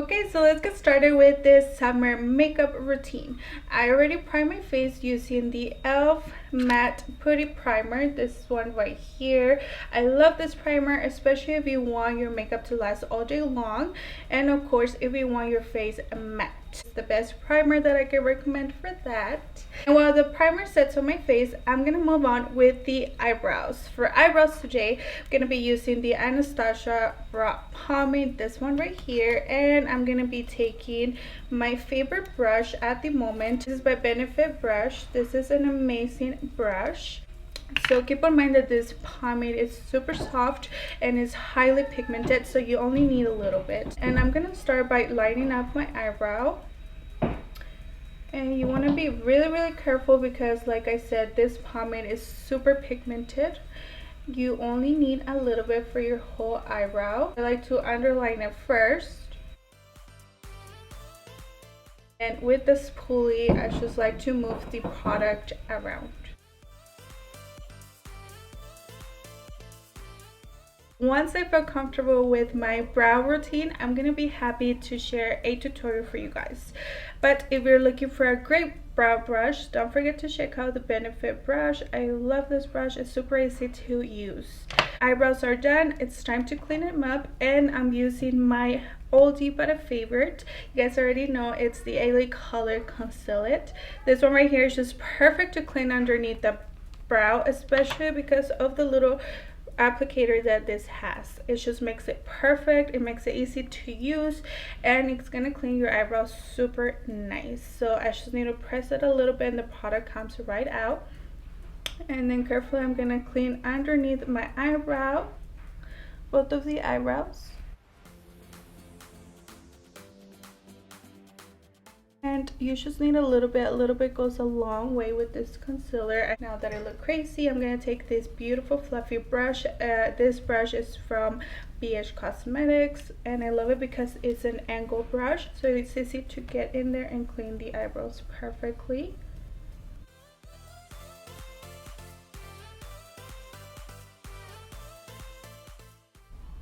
Okay, so let's get started with this summer makeup routine. I already primed my face using the e.l.f. Matte Putty Primer, this one right here. I love this primer, especially if you want your makeup to last all day long, and of course if you want your face matte. It's the best primer that I can recommend for that. And while the primer sets on my face, I'm gonna move on with the eyebrows. For eyebrows today, I'm gonna be using the Anastasia Brow Pomade, this one right here, and I'm gonna be taking my favorite brush at the moment. This is my Benefit brush. This is an amazing brush. So keep in mind that this pomade is super soft and is highly pigmented, so you only need a little bit. And I'm gonna start by lining up my eyebrow. And you want to be really careful because, like I said, this pomade is super pigmented. You only need a little bit for your whole eyebrow. I like to underline it first. And with the spoolie, I just like to move the product around. Once I feel comfortable with my brow routine, I'm going to be happy to share a tutorial for you guys. But if you're looking for a great brow brush, don't forget to check out the Benefit brush. I love this brush. It's super easy to use. Eyebrows are done. It's time to clean them up, and I'm using my oldie but a favorite. You guys already know it's the LA Color Conceal It. This one right here is just perfect to clean underneath the brow, especially because of the little applicator that this has. It just makes it perfect. It makes it easy to use, and it's gonna clean your eyebrows super nice. So I just need to press it a little bit and the product comes right out. And then carefully I'm gonna clean underneath my eyebrow, both of the eyebrows. And you just need a little bit goes a long way with this concealer. Now that I look crazy, I'm going to take this beautiful fluffy brush. This brush is from BH Cosmetics, and I love it because it's an angle brush, so it's easy to get in there and clean the eyebrows perfectly.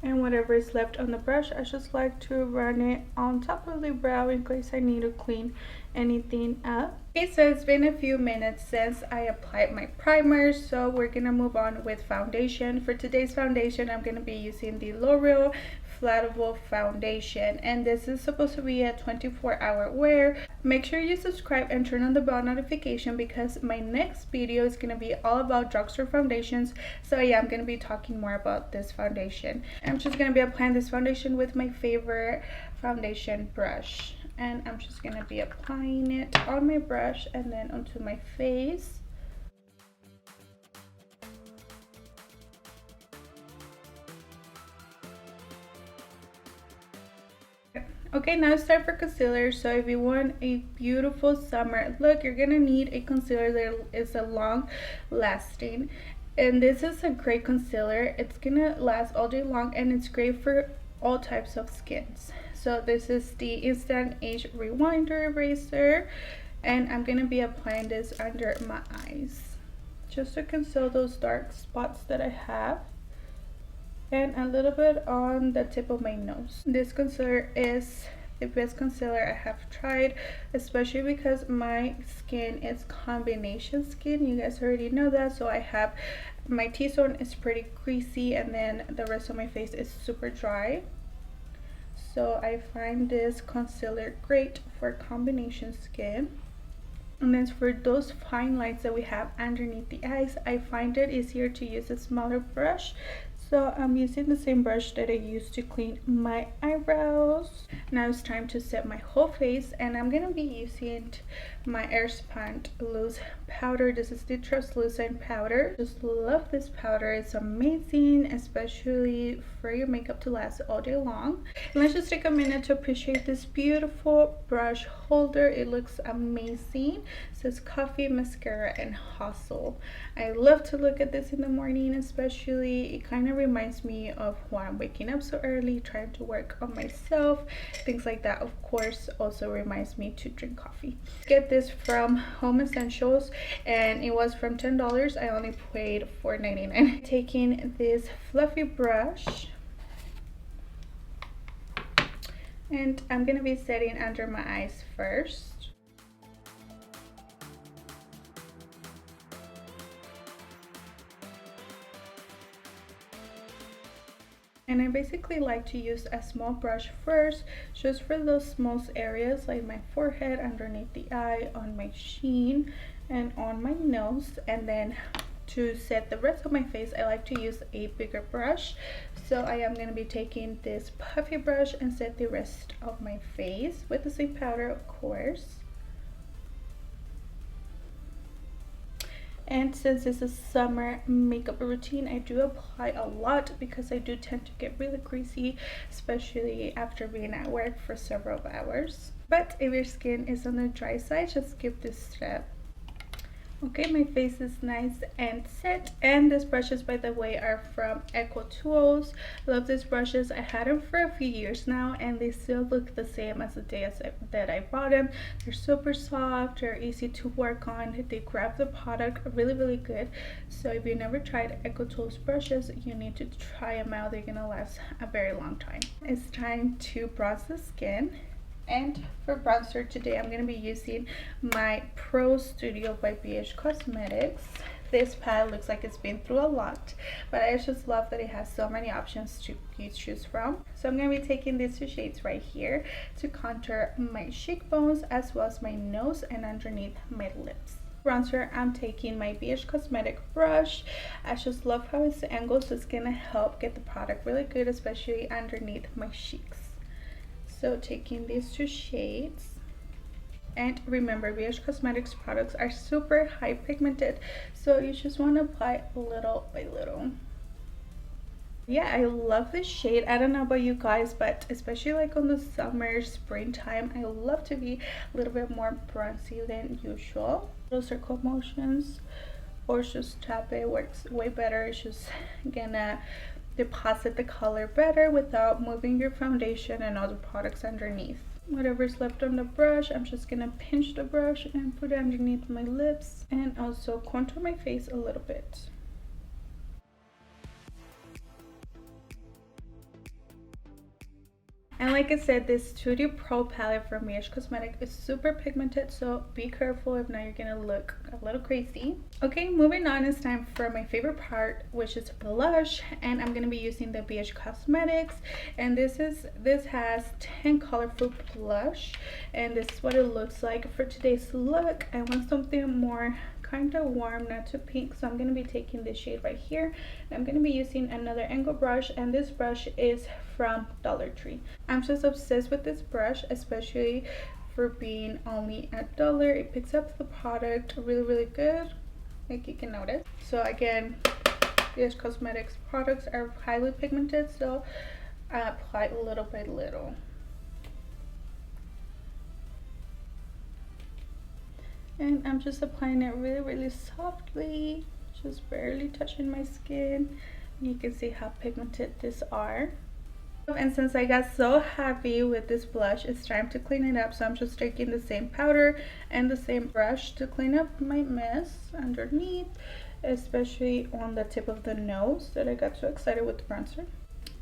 And whatever is left on the brush, I just like to run it on top of the brow in case I need to clean anything up. Okay, so it's been a few minutes since I applied my primer, so we're gonna move on with foundation. For today's foundation, I'm gonna be using the L'Oreal Flattable Foundation, and this is supposed to be a 24-hour wear. Make sure you subscribe and turn on the bell notification because my next video is going to be all about drugstore foundations. So yeah, I'm going to be talking more about this foundation. I'm just going to be applying this foundation with my favorite foundation brush, and I'm just going to be applying it on my brush and then onto my face. Okay, now it's time for concealer. So if you want a beautiful summer look, you're gonna need a concealer that is a long lasting, and this is a great concealer. It's gonna last all day long, and it's great for all types of skins. So this is the Instant Age Rewinder Eraser, and I'm gonna be applying this under my eyes just to conceal those dark spots that I have, and a little bit on the tip of my nose. This concealer is the best concealer I have tried, especially because my skin is combination skin. You guys already know that. So I have my T-zone is pretty greasy, and then the rest of my face is super dry. So I find this concealer great for combination skin. And then for those fine lines that we have underneath the eyes, I find it easier to use a smaller brush. So I'm using the same brush that I used to clean my eyebrows. Now it's time to set my whole face, and I'm gonna be using my Airspun loose powder. This is the translucent powder. Just love this powder. It's amazing, especially for your makeup to last all day long. And let's just take a minute to appreciate this beautiful brush holder. It looks amazing. It says Coffee, Mascara, and Hustle. I love to look at this in the morning, especially. It kind of reminds me of why I'm waking up so early, trying to work on myself, things like that. Of course, also reminds me to drink coffee. Get this from Home Essentials, and it was from $10. I only paid $4.99. Taking this fluffy brush, And I'm gonna be setting under my eyes first. And I basically like to use a small brush first, just for those small areas like my forehead, underneath the eye, on my chin, and on my nose. And then to set the rest of my face, I like to use a bigger brush. So I am going to be taking this puffy brush and set the rest of my face with the same powder, of course. And since this is summer makeup routine, I do apply a lot because I do tend to get really greasy, especially after being at work for several hours. But if your skin is on the dry side, just skip this step. Okay, my face is nice and set, and these brushes, by the way, are from Eco Tools. Love these brushes. I had them for a few years now, and they still look the same as the day that I bought them. They're super soft, they're easy to work on, they grab the product really good. So if you never tried Eco Tools brushes, you need to try them out. They're gonna last a very long time. It's time to bronze the skin. And for bronzer today, I'm going to be using my Pro Studio by BH Cosmetics. This palette looks like it's been through a lot, but I just love that it has so many options to choose from. So I'm going to be taking these two shades right here to contour my cheekbones as well as my nose and underneath my lips. Bronzer, I'm taking my BH Cosmetic brush. I just love how it's angled, so it's going to help get the product really good, especially underneath my cheeks. So taking these two shades, and remember, BH Cosmetics products are super high pigmented, so you just want to apply little by little. Yeah, I love this shade. I don't know about you guys, but especially like on the summer, springtime, I love to be a little bit more bronzy than usual. Little circle motions, or just tap it, works way better. It's just gonna deposit the color better without moving your foundation and all the products underneath. Whatever's left on the brush, I'm just gonna pinch the brush and put it underneath my lips, and also contour my face a little bit. And like I said, this Studio Pro palette from BH Cosmetics is super pigmented, so be careful if not you're gonna look a little crazy. Okay, moving on, it's time for my favorite part, which is blush, and I'm gonna be using the BH Cosmetics, and this has 10 colorful blush, and this is what it looks like for today's look. I want something more kind of warm, not too pink, so I'm going to be taking this shade right here, and I'm going to be using another angle brush, and this brush is from Dollar Tree. I'm just obsessed with this brush, especially for being only at $1. It picks up the product really good, like you can notice. So again, these cosmetics products are highly pigmented, so I apply little by little. And I'm just applying it really softly, just barely touching my skin. You can see how pigmented these are. And since I got so happy with this blush, it's time to clean it up. So I'm just taking the same powder and the same brush to clean up my mess underneath, especially on the tip of the nose that I got so excited with the bronzer.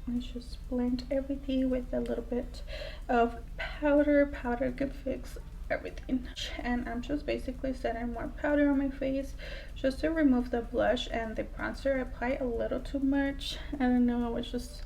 Let's just blend everything with a little bit of powder. Powder can fix everything. And I'm just basically setting more powder on my face just to remove the blush and the bronzer. I apply a little too much. I don't know, I was just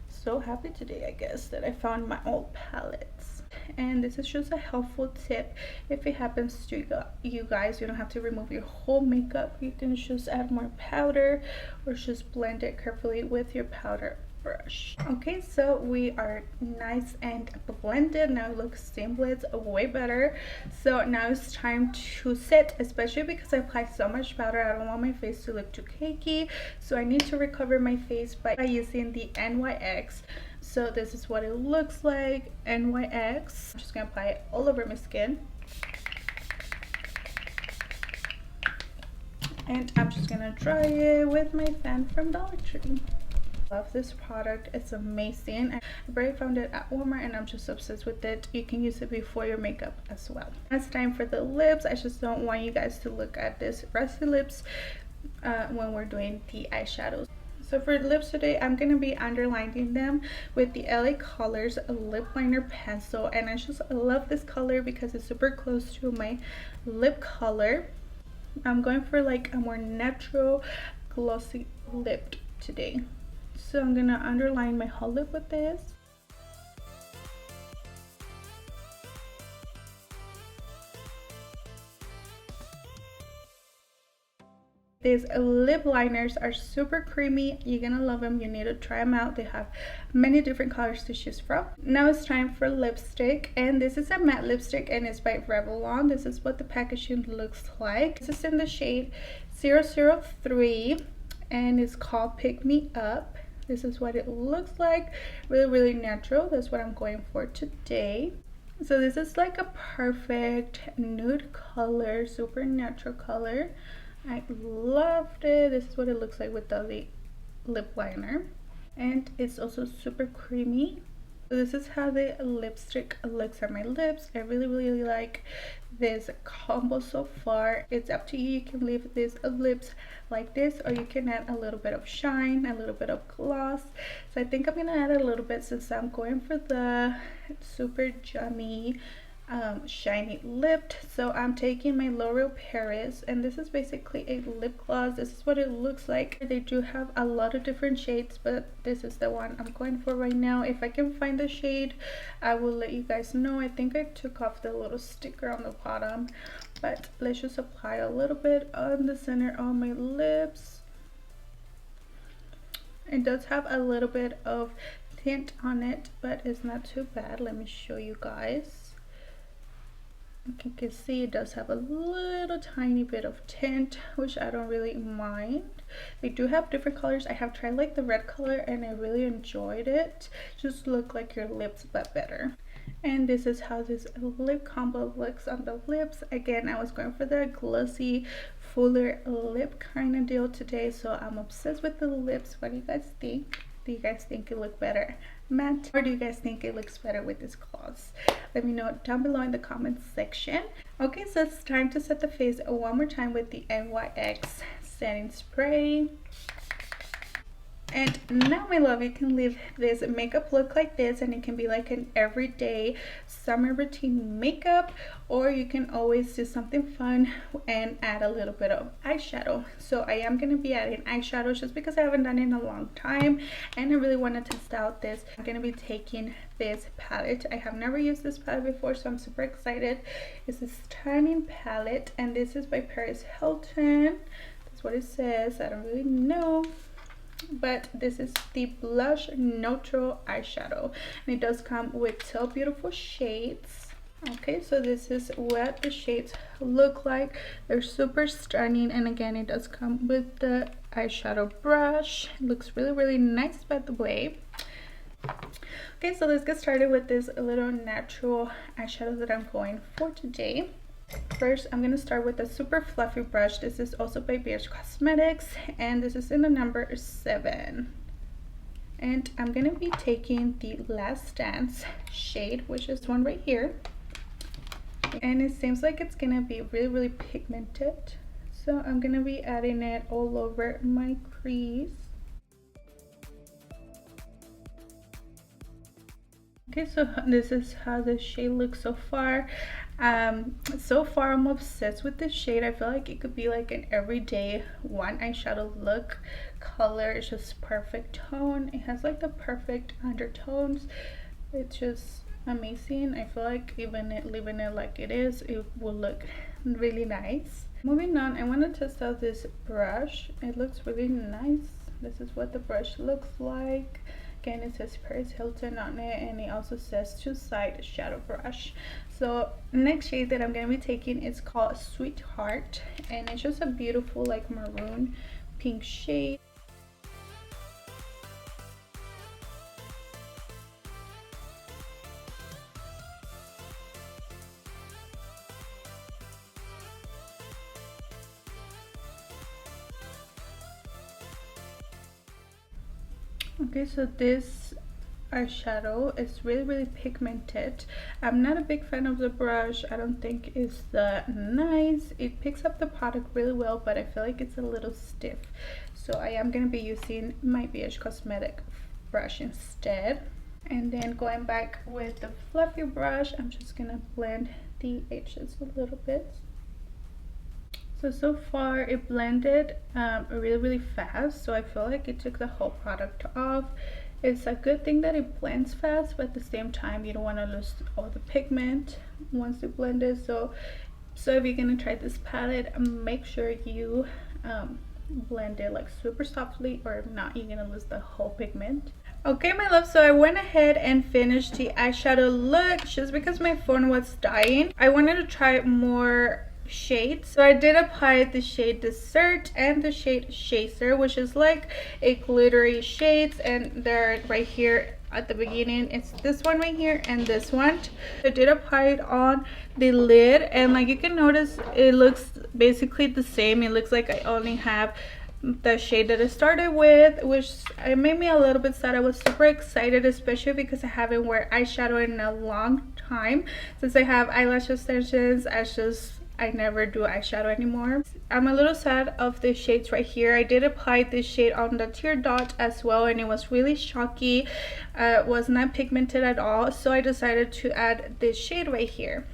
so happy today, I guess, that I found my old palettes. And this is just a helpful tip if it happens to you guys. You don't have to remove your whole makeup. You can just add more powder or just blend it carefully with your powder brush. Okay, so we are nice and blended. Now it looks seamless, way better. So now it's time to set, especially because I applied so much powder. I don't want my face to look too cakey, so I need to recover my face by using the NYX. So this is what it looks like, NYX. I'm just gonna apply it all over my skin, and I'm just gonna dry it with my fan from Dollar Tree. Love this product, it's amazing. I already found it at Walmart and I'm just obsessed with it. You can use it before your makeup as well. It's time for the lips. I just don't want you guys to look at this rusty lips when we're doing the eyeshadows. So for lips today, I'm going to be underlining them with the LA Colors lip liner pencil, and I just love this color because it's super close to my lip color. I'm going for like a more natural glossy lip today. So I'm going to underline my whole lip with this. These lip liners are super creamy. You're gonna love them. You need to try them out. They have many different colors to choose from. Now it's time for lipstick, and this is a matte lipstick and it's by Revlon. This is what the packaging looks like. This is in the shade 003 and it's called Pick Me Up. This is what it looks like. Really natural. That's what I'm going for today. So this is like a perfect nude color, super natural color. I loved it. This is what it looks like with the lip liner, and it's also super creamy. So this is how the lipstick looks on my lips. I really like this combo so far. It's up to you. You can leave these lips like this, or you can add a little bit of shine, a little bit of gloss. So I think I'm gonna add a little bit since I'm going for the super yummy shiny lipped. So I'm taking my L'Oreal Paris, and this is basically a lip gloss. This is what it looks like. They do have a lot of different shades, but this is the one I'm going for right now. If I can find the shade, I will let you guys know. I think I took off the little sticker on the bottom, but let's just apply a little bit on the center of my lips. It does have a little bit of tint on it, but it's not too bad. Let me show you guys. You can see it does have a little tiny bit of tint, which I don't really mind. They do have different colors. I have tried like the red color and I really enjoyed it. Just look like your lips but better. And this is how this lip combo looks on the lips. Again, I was going for the glossy fuller lip kind of deal today, so I'm obsessed with the lips. What do you guys think? Do you guys think it look better matte, or do you guys think it looks better with this gloss? Let me know down below in the comments section. Okay, so it's time to set the face one more time with the NYX setting spray. And now, my love, you can leave this makeup look like this, and it can be like an everyday summer routine makeup, or you can always do something fun and add a little bit of eyeshadow. So I am going to be adding eyeshadow just because I haven't done it in a long time, and I really want to test out this. I'm going to be taking this palette. I have never used this palette before, so I'm super excited. It's a stunning palette, and this is by Paris Hilton. That's what it says. I don't really know, but this is the blush neutral eyeshadow, and it does come with 12 beautiful shades. Okay, so this is what the shades look like. They're super stunning, and again, it does come with the eyeshadow brush. It looks really nice, by the way. Okay, so let's get started with this little natural eyeshadow that I'm going for today. First, I'm going to start with a super fluffy brush. This is also by Beige Cosmetics, and this is in the number 7. And I'm going to be taking the Last Dance shade, which is one right here. And it seems like it's going to be really pigmented. So I'm going to be adding it all over my crease. Okay, so this is how the shade looks so far. So far I'm obsessed with this shade. I feel like it could be like an everyday one eyeshadow look color. It's just perfect tone. It has like the perfect undertones. It's just amazing. I feel like even leaving it like it is, it will look really nice. Moving on, I want to test out this brush. It looks really nice. This is what the brush looks like. Again, it says Paris Hilton on it, and it also says two-side shadow brush. So next shade that I'm going to be taking is called Sweetheart, and it's just a beautiful like maroon pink shade. Okay, so this eyeshadow. It's really pigmented. I'm not a big fan of the brush. I don't think it's that nice. It picks up the product really well, but I feel like it's a little stiff. So I am going to be using my BH Cosmetic brush instead. And then going back with the fluffy brush, I'm just going to blend the edges a little bit. So far it blended really fast, so I feel like it took the whole product off. It's a good thing that it blends fast, but at the same time you don't want to lose all the pigment once you blend it. So if you're gonna try this palette, make sure you blend it like super softly, or if not, you're gonna lose the whole pigment. Okay, my love, so I went ahead and finished the eyeshadow look just because my phone was dying. I wanted to try more shades, so I did apply the shade Dessert and the shade Chaser, which is like a glittery shades, and they're right here at the beginning. It's this one right here and this one. I did apply it on the lid, and like you can notice, it looks basically the same. It looks like I only have the shade that I started with, which it made me a little bit sad. I was super excited, especially because I haven't worn eyeshadow in a long time. Since I have eyelash extensions, I never do eyeshadow anymore. I'm a little sad of the shades right here. I did apply this shade on the tear dot as well, and it was really chalky. Was not pigmented at all, so I decided to add this shade right here.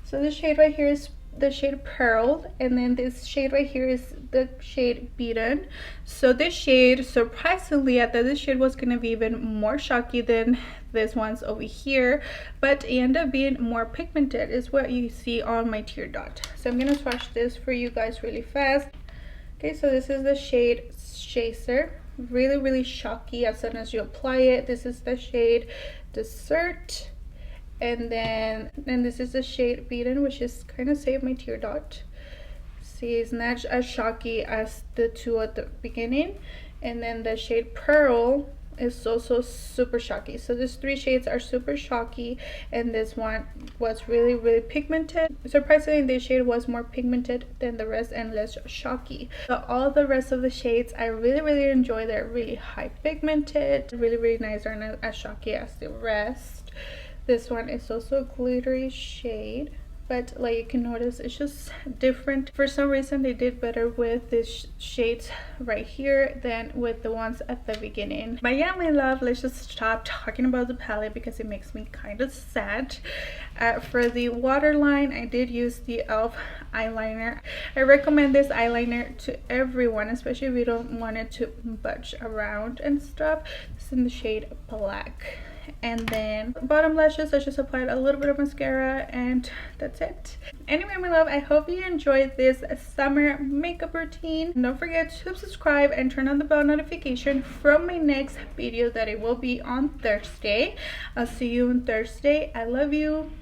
So this shade right here is the shade Pearl, and then this shade right here is the shade Beaten. So this shade, surprisingly, I thought this shade was gonna be even more chalky than this one's over here, but it ended up being more pigmented, is what you see on my tear dot. So I'm gonna swatch this for you guys really fast. Okay, so this is the shade Chaser. Really chalky as soon as you apply it. This is the shade Dessert, and then this is the shade Beaten, which is kind of save my tear dot. See, it's not as chalky as the two at the beginning. And then the shade Pearl is also super chalky. So these three shades are super chalky, and this one was really pigmented. Surprisingly, this shade was more pigmented than the rest and less chalky. So all the rest of the shades I really enjoy. They're really high pigmented, really nice. They're not as chalky as the rest. This one is also a glittery shade, but like you can notice, it's just different. For some reason they did better with these shades right here than with the ones at the beginning. But yeah, my love, let's just stop talking about the palette because it makes me kind of sad. For the waterline, I did use the e.l.f. eyeliner. I recommend this eyeliner to everyone, especially if you don't want it to budge around and stuff. It's in the shade Black. And then bottom lashes, I just applied a little bit of mascara, and that's it. Anyway, my love, I hope you enjoyed this summer makeup routine. Don't forget to subscribe and turn on the bell notification from my next video that it will be on Thursday. I'll see you on Thursday. I love you.